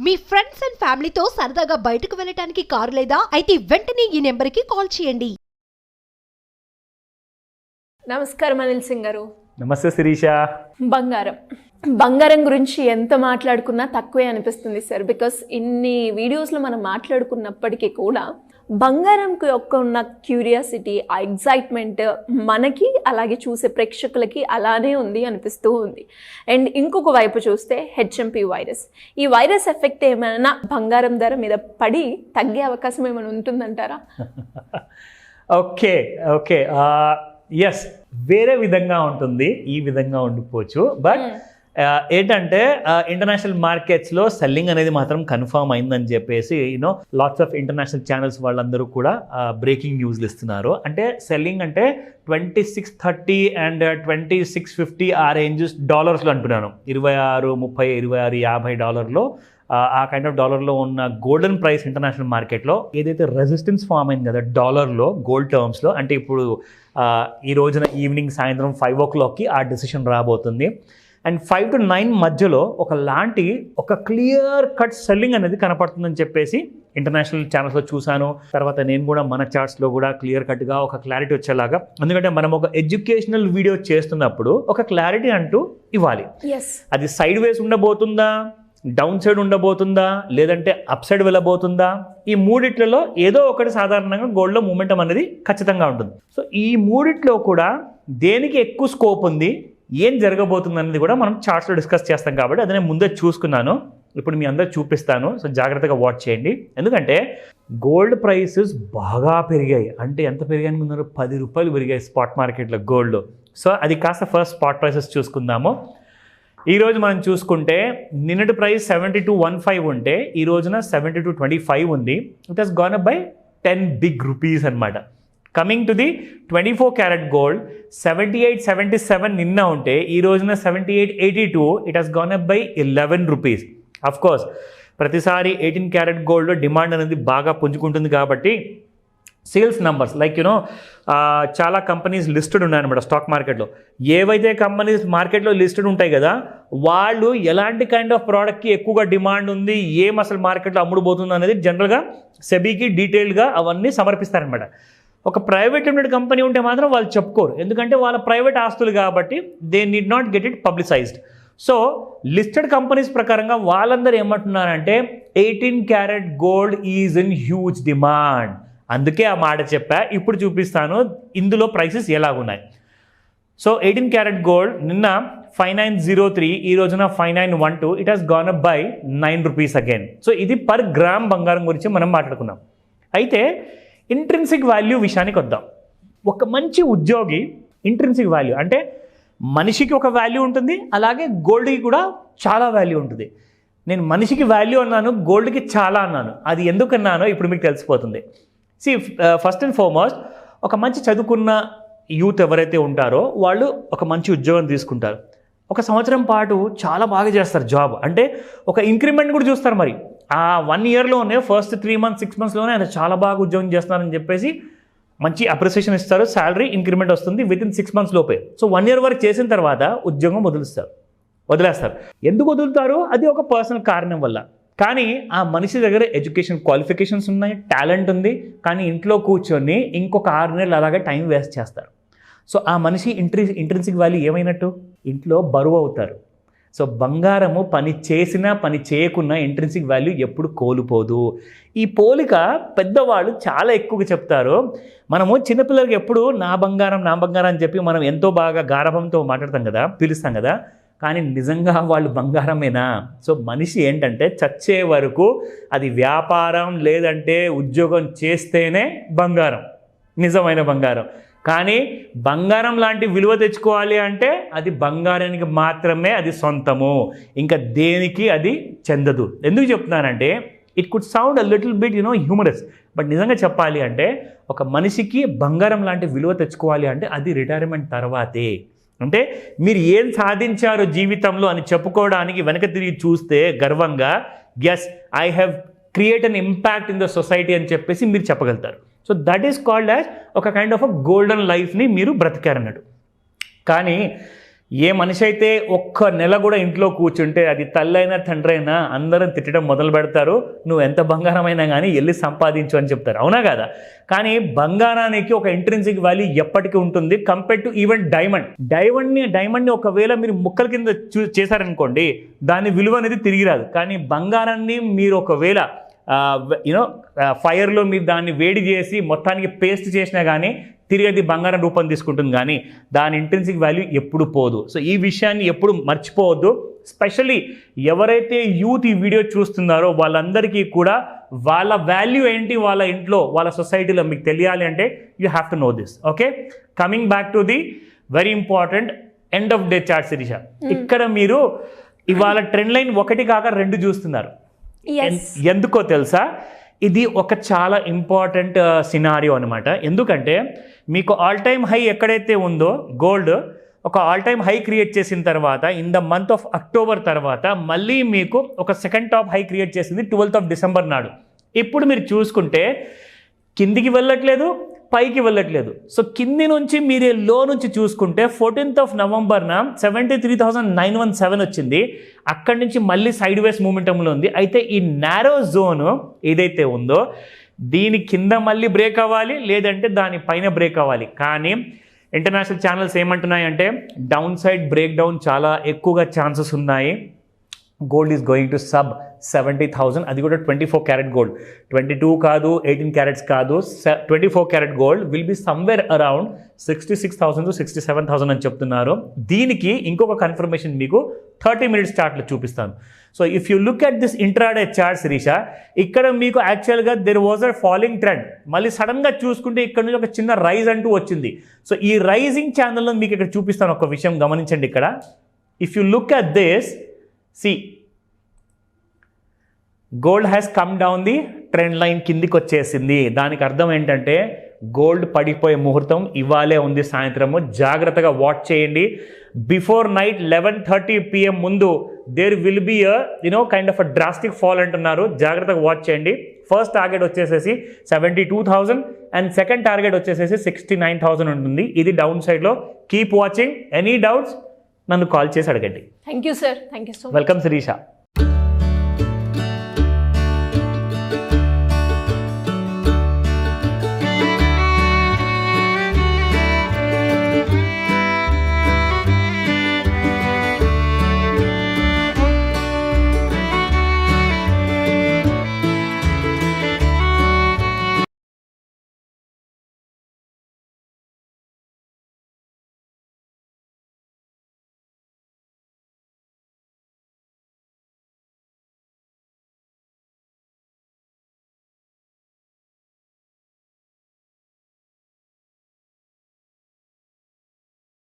Me friends and ఫ్యామిలీతో సరదాగా బయటకు వెళ్ళటానికి కారు లేదా అయితే వెంటనే ఈ నెంబర్కి కాల్ చేయండి. నమస్కారం అనిల్ సింగ్ గారు. నమస్తే శిరీష. బంగారం గురించి ఎంత మాట్లాడుకున్నా తక్కువే అనిపిస్తుంది సార్. బికాస్ ఇన్ని వీడియోస్లో మనం మాట్లాడుకున్నప్పటికీ కూడా బంగారంకి యొక్క ఉన్న క్యూరియాసిటీ, ఆ ఎగ్జైట్మెంట్ మనకి అలాగే చూసే ప్రేక్షకులకి అలానే ఉంది అనిపిస్తూ ఉంది. అండ్ ఇంకొక వైపు చూస్తే హెచ్ఎంపీ వైరస్, ఈ వైరస్ ఎఫెక్ట్ ఏమైనా బంగారం ధర మీద పడి తగ్గే అవకాశం ఏమైనా ఉంటుందంటారా? ఓకే ఎస్, వేరే విధంగా ఉంటుంది, ఈ విధంగా ఉండిపోవచ్చు. బట్ ఏంటంటే ఇంటర్నేషనల్ మార్కెట్స్లో సెల్లింగ్ అనేది మాత్రం కన్ఫర్మ్ అయిందని చెప్పేసి లాట్స్ ఆఫ్ ఇంటర్నేషనల్ ఛానల్స్ వాళ్ళందరూ కూడా బ్రేకింగ్ న్యూస్లు ఇస్తున్నారు. అంటే సెల్లింగ్ అంటే 2630 అండ్ 2650 ఆ రేంజెస్ డాలర్స్లో అంటున్నాను. 26, 30, 26, 50 డాలర్లో ఆ కైండ్ ఆఫ్ డాలర్లో ఉన్న గోల్డెన్ ప్రైస్ ఇంటర్నేషనల్ మార్కెట్లో ఏదైతే రెసిస్టెన్స్ ఫామ్ అయింది కదా డాలర్లో గోల్డ్ టర్మ్స్లో, అంటే ఇప్పుడు ఈ రోజున ఈవినింగ్ సాయంత్రం 5 o'clockకి ఆ డెసిషన్ రాబోతుంది. అండ్ 5 to 9 మధ్యలో ఒక క్లియర్ కట్ సెల్లింగ్ అనేది కనపడుతుందని చెప్పేసి ఇంటర్నేషనల్ ఛానల్స్లో చూశాను. తర్వాత నేను కూడా మన చార్ట్స్లో కూడా క్లియర్ కట్గా ఒక క్లారిటీ వచ్చేలాగా, ఎందుకంటే మనం ఒక ఎడ్యుకేషనల్ వీడియో చేస్తున్నప్పుడు ఒక క్లారిటీ అంటూ ఇవ్వాలి. అది సైడ్ వేస్ ఉండబోతుందా, డౌన్ సైడ్ ఉండబోతుందా, లేదంటే అప్ సైడ్ వెళ్ళబోతుందా, ఈ మూడిట్లలో ఏదో ఒకటి సాధారణంగా గోల్డ్లో మూమెంటం అనేది ఖచ్చితంగా ఉంటుంది. సో ఈ మూడిట్లో కూడా దేనికి ఎక్కువ స్కోప్ ఉంది, ఏం జరగబోతుంది అనేది కూడా మనం చార్ట్స్లో డిస్కస్ చేస్తాం. కాబట్టి అది నేను ముందే చూసుకున్నాను, ఇప్పుడు మీ అందరూ చూపిస్తాను. సో జాగ్రత్తగా వాచ్ చేయండి. ఎందుకంటే గోల్డ్ ప్రైసెస్ బాగా పెరిగాయి. అంటే ఎంత పెరిగాయి అనుకున్నారు? 10 రూపాయలు పెరిగాయి స్పాట్ మార్కెట్లో గోల్డ్. సో అది కాస్త ఫస్ట్ స్పాట్ ప్రైసెస్ చూసుకుందాము. ఈరోజు మనం చూసుకుంటే నిన్నటి ప్రైస్ 7215 ఉంటే ఈ రోజున 7225 ఉంది. It has gone up by 10 big rupees అనమాట. Coming to the 24 carat gold 7877 నిన్న ఉంటే ఈ రోజున 7882. It has gone up by 11 rupees. Of course ప్రతిసారి 18 క్యారెట్ గోల్డ్లో డిమాండ్ అనేది బాగా పుంజుకుంటుంది కాబట్టి సేల్స్ నంబర్స్ లైక్ చాలా కంపెనీస్ లిస్టెడ్ ఉన్నాయన్నమాట స్టాక్ మార్కెట్లో. ఏవైతే కంపెనీస్ మార్కెట్లో లిస్టెడ్ ఉంటాయి కదా, వాళ్ళు ఎలాంటి కైండ్ ఆఫ్ ప్రోడక్ట్కి ఎక్కువగా డిమాండ్ ఉంది, ఏం అసలు మార్కెట్లో అమ్ముడుపోతుంది అనేది జనరల్గా సెబీకి డీటెయిల్గా అవన్నీ సమర్పిస్తారనమాట. ఒక ప్రైవేట్ లిమిటెడ్ కంపెనీ ఉంటే మాత్రం వాళ్ళు చెప్పుకోరు, ఎందుకంటే వాళ్ళ ప్రైవేట్ ఆస్తులు కాబట్టి they need not get it publicised. So listed companies ప్రకారంగా వాళ్ళందరూ ఏమంటున్నారంటే 18 carat gold is in huge demand. అందుకే ఆ మాట చెప్పా. ఇప్పుడు చూపిస్తాను ఇందులో ప్రైసెస్ ఎలాగున్నాయి. సో 18 క్యారెట్ గోల్డ్ నిన్న 5903, ఈ రోజున 5912. It has gone up by 9 rupees again. So ఇది పర్ గ్రామ్ బంగారం గురించి మనం మాట్లాడుకున్నాం. అయితే ఇంట్రిన్సిక్ వాల్యూ విషయానికి వద్దాం. ఒక మంచి ఉద్యోగి ఇంట్రిన్సిక్ వాల్యూ అంటే మనిషికి ఒక వాల్యూ ఉంటుంది, అలాగే గోల్డ్కి కూడా చాలా వాల్యూ ఉంటుంది. నేను మనిషికి వాల్యూ అన్నాను, గోల్డ్కి చాలా అన్నాను. అది ఎందుకన్నానో ఇప్పుడు మీకు తెలిసిపోతుంది. ఫస్ట్ అండ్ ఫార్మోస్ట్ ఒక మంచి చదువుకున్న యూత్ ఎవరైతే ఉంటారో వాళ్ళు ఒక మంచి ఉద్యోగం తీసుకుంటారు. ఒక సంవత్సరం పాటు చాలా బాగా చేస్తారు జాబ్, అంటే ఒక ఇంక్రిమెంట్ కూడా చూస్తారు. మరి ఆ 1 yearలోనే ఫస్ట్ 3 months 6 monthsలోనే ఆయన చాలా బాగా ఉద్యోగం చేస్తున్నారని చెప్పేసి మంచి అప్రిసియేషన్ ఇస్తారు, శాలరీ ఇంక్రిమెంట్ వస్తుంది వితిన్ 6 months లోపే. సో 1 year వరకు చేసిన తర్వాత ఉద్యోగం వదిలేస్తారు. ఎందుకు వదులుతారు? అది ఒక పర్సనల్ కారణం వల్ల. కానీ ఆ మనిషి దగ్గర ఎడ్యుకేషన్ క్వాలిఫికేషన్స్ ఉన్నాయి, టాలెంట్ ఉంది, కానీ ఇంట్లో కూర్చొని ఇంకొక 6 నెలలు అలాగే టైం వేస్ట్ చేస్తారు. సో ఆ మనిషి ఇంట్రిన్సిక్ వాల్యూ ఏమైనట్టు? ఇంట్లో బరువు అవుతారు. సో బంగారము పని చేసినా పని చేయకున్నా ఇంట్రిన్సిక్ వాల్యూ ఎప్పుడు కోల్పోదు. ఈ పోలిక పెద్దవాళ్ళు చాలా ఎక్కువగా చెప్తారు. మనము చిన్నపిల్లలకి ఎప్పుడు నా బంగారం అని చెప్పి మనం ఎంతో బాగా గారాబంతో మాట్లాడతాం కదా, పిలుస్తాం కదా, కానీ నిజంగా వాళ్ళు బంగారమేనా? సో మనిషి ఏంటంటే చచ్చే వరకు అది వ్యాపారం లేదంటే ఉద్యోగం చేస్తేనే బంగారం, నిజమైన బంగారం. కానీ బంగారం లాంటి విలువ తెచ్చుకోవాలి అంటే అది బంగారానికి మాత్రమే అది సొంతము, ఇంకా దేనికి అది చెందదు. ఎందుకు చెప్తున్నానంటే it could sound a little bit humorous, but నిజంగా చెప్పాలి అంటే ఒక మనిషికి బంగారం లాంటి విలువ తెచ్చుకోవాలి అంటే అది రిటైర్మెంట్ తర్వాతే. అంటే మీరు ఏం సాధించారో జీవితంలో అని చెప్పుకోవడానికి వెనక తిరిగి చూస్తే గర్వంగా as I have create an impact in the society అని చెప్పేసి మీరు చెప్పగలుగుతారు. So that is called as ఒక కైండ్ ఆఫ్ అ గోల్డెన్ లైఫ్ని మీరు బ్రతికారన్నట్టు. కానీ ఏ మనిషి అయితే ఒక్క నెల కూడా ఇంట్లో కూర్చుంటే అది తల్లైనా తండ్రి అయినా అందరం తిట్టడం మొదలు పెడతారు, నువ్వు ఎంత బంగారమైనా కానీ వెళ్ళి సంపాదించు అని చెప్తారు, అవునా కదా? కానీ బంగారానికి ఒక ఇంట్రిన్సిక్ వాల్యూ ఎప్పటికీ ఉంటుంది కంపేర్ టు ఈవెన్ డైమండ్ని ఒకవేళ మీరు ముక్కల కింద చేశారనుకోండి దాని విలువ అనేది తిరిగి రాదు. కానీ బంగారాన్ని మీరు ఒకవేళ ఫైర్లో మీరు దాన్ని వేడి చేసి మొత్తానికి పేస్ట్ చేసినా కానీ తిరిగి అది బంగారం రూపం తీసుకుంటుంది, కానీ దాని ఇంట్రిన్సిక్ వాల్యూ ఎప్పుడు పోదు. సో ఈ విషయాన్ని ఎప్పుడు మర్చిపోవద్దు. స్పెషల్లీ ఎవరైతే యూత్ ఈ వీడియో చూస్తున్నారో వాళ్ళందరికీ కూడా వాళ్ళ వాల్యూ ఏంటి వాళ్ళ ఇంట్లో వాళ్ళ సొసైటీలో మీకు తెలియాలి అంటే you have to know this. Okay, coming back to the very important end of day chart Shirisha. ఇక్కడ మీరు ఇవాళ ట్రెండ్ లైన్ 1 కాక 2 చూస్తున్నారు. ఎందుకో తెలుసా? ఇది ఒక చాలా ఇంపార్టెంట్ సినారియో అనమాట. ఎందుకంటే మీకు ఆల్ టైమ్ హై ఎక్కడైతే ఉందో గోల్డ్ ఒక ఆల్ టైమ్ హై క్రియేట్ చేసిన తర్వాత in the month of October తర్వాత మళ్ళీ మీకు ఒక సెకండ్ టాప్ హై క్రియేట్ చేసింది 12th of December నాడు. ఇప్పుడు మీరు చూసుకుంటే కిందికి వెళ్ళట్లేదు, పైకి వెళ్ళట్లేదు. సో కింది నుంచి మీరు లో నుంచి చూసుకుంటే 14th of November 73,917 వచ్చింది. అక్కడి నుంచి మళ్ళీ సైడ్ వేస్ మూమెంటంలో ఉంది. అయితే ఈ నారో జోన్ ఏదైతే ఉందో దీని కింద మళ్ళీ బ్రేక్ అవ్వాలి, లేదంటే దాని పైన బ్రేక్ అవ్వాలి. కానీ ఇంటర్నేషనల్ ఛానల్స్ ఏమంటున్నాయంటే డౌన్ సైడ్ బ్రేక్ డౌన్ చాలా ఎక్కువగా ఛాన్సెస్ ఉన్నాయి. Gold is going to sub 70,000, అది కూడా 24 క్యారెట్ గోల్డ్, 22 కాదు 18 క్యారెట్స్ కాదు, 24 carat gold will be somewhere around 66,000 to 67,000 అని చెప్తున్నారు. దీనికి ఇంకొక కన్ఫర్మేషన్ మీకు 30 minutes చార్ట్లో చూపిస్తాను. So if you look at this intraday chart Shirisha, ఇక్కడ మీకు యాక్చువల్గా there was a falling trend, మళ్ళీ సడన్గా చూసుకుంటే ఇక్కడ నుంచి ఒక చిన్న రైజ్ అంటూ వచ్చింది. సో ఈ రైజింగ్ ఛానల్లో మీకు ఇక్కడ చూపిస్తాను. ఒక విషయం గమనించండి. ఇక్కడ if you look at this, see gold has come down the trend line, కిందికి వచ్చేసింది. దానికి అర్థం ఏంటంటే గోల్డ్ పడిపోయే ముహూర్తం ఇవాళే ఉంది సాయంత్రము. జాగ్రత్తగా వాచ్ చేయండి. బిఫోర్ నైట్ 11:30 PM ముందు there will be kind of a drastic fall అంటున్నారు. జాగ్రత్తగా వాచ్ చేయండి. ఫస్ట్ టార్గెట్ వచ్చేసేసి 72,000 అండ్ సెకండ్ టార్గెట్ వచ్చేసేసి 69,000 ఉంటుంది. ఇది డౌన్ సైడ్లో. Keep watching. ఎనీ డౌట్స్ నన్ను కాల్ చేసి అడగండి. Thank you sir. Thank you so much. Welcome Sirisha.